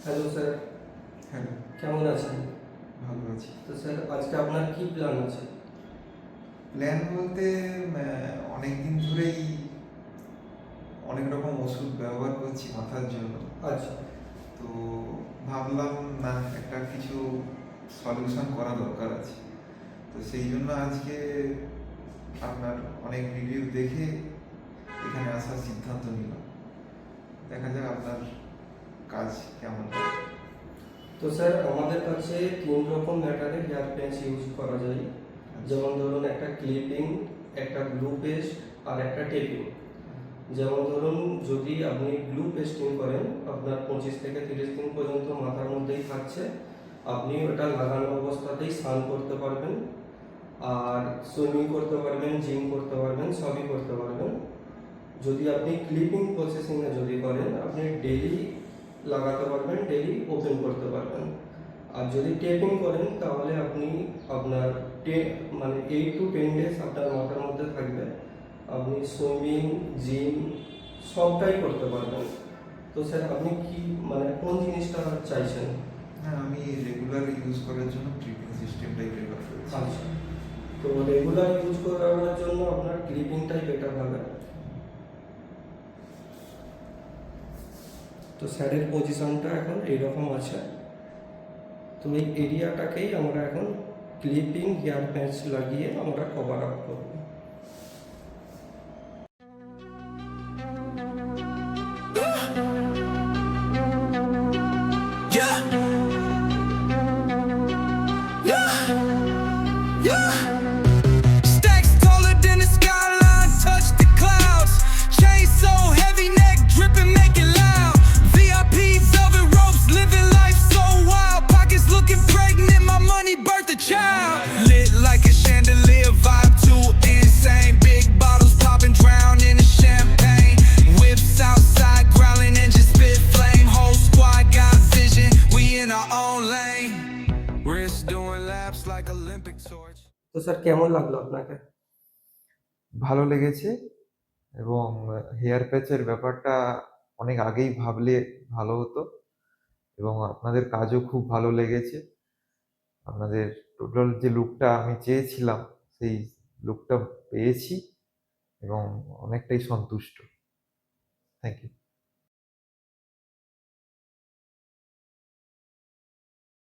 Hello sir, hello. কেমন আছেন? ভালো আছি। তো স্যার আজকে আপনার কি প্ল্যান আছে? প্ল্যান বলতে অনেক দিন ধরেই অনেক রকম ওষুধ ব্যবহার করছি মাথার জন্য। আচ্ছা। তো ভাবলাম না, একটা কিছু সলিউশন করা দরকার আছে। তো সেই জন্য আজকে আপনার অনেক রিভিউ দেখে এখানে আসার সিদ্ধান্ত নিলাম। দেখা যাক আপনার কাজ কেমন হয়। তো স্যার আমাদের কাছে 3 রকম ম্যাটারে হেয়ার প্যাচ ইউজ করা যায়। যেমন ধরুন একটা ক্লিপিং, একটা গ্লু পেস্ট আর একটা টেপিং। যেমন ধরুন যদি আপনি গ্লু পেস্টিং করেন, আপনার 25 থেকে 30 দিন পর্যন্ত মাথার মধ্যেই থাকছে। আপনি ওটা লাগানো অবস্থাতেই স্নান করতে পারবেন, আর সুইমিং করতে পারবেন, জিম করতে পারবেন, সবই করতে পারবেন। যদি আপনি ক্লিপিং প্রসেসিংয়ে যদি করেন, আপনি ডেলি লাগাতে পারবেন, ডেলি ওপেন করতে পারবেন। আর যদি টেপিং করেন তাহলে আপনি আপনার 8 to 10 ডেজ আপনার মাথার মধ্যে থাকবে। আপনি সুইমিং, জিম সবটাই করতে পারবেন। তো স্যার আপনি কি কোন জিনিসটা চাইছেন? হ্যাঁ, আমি রেগুলার ইউজ করার জন্য ট্রিপিং সিস্টেমটাই প্রেফার করছি। আচ্ছা, তো রেগুলার ইউজ করার জন্য আপনার ক্লিপিংটাই বেটার হবে। তো স্যারের পজিশনটা এখন এইরকম আছে। তো এই এরিয়াটাকেই আমরা এখন ক্লিপিং হেয়ার প্যাচ লাগিয়ে আমরা কভার আপ করব। Yeah, yeah, yeah. Stacks taller than the skyline, touch the clouds. Chain so heavy, neck dripping, make it loud. VIP velvet ropes, living life so wild. Pockets looking pregnant, my money birthed a child. Lit like a chandelier, vibe too insane. Big bottles popping, drown in the champagne. Whips outside, growling engine spit flame. Whole squad got vision, we in our own lane. Wrist doing laps like Olympic torch. তো sir কেমন লাগলো আপনাকে? ভালো লেগেছে, এবং hair প্যাচের ব্যাপারটা অনেক আগেই ভাবলে ভালো হতো, এবং আপনাদের কাজও খুব ভালো লেগেছে। আপনাদের টোটাল যে লুকটা আমি চেয়েছিলাম সেই লুকটা পেয়েছি, এবং অনেকটাই সন্তুষ্ট। Thank you.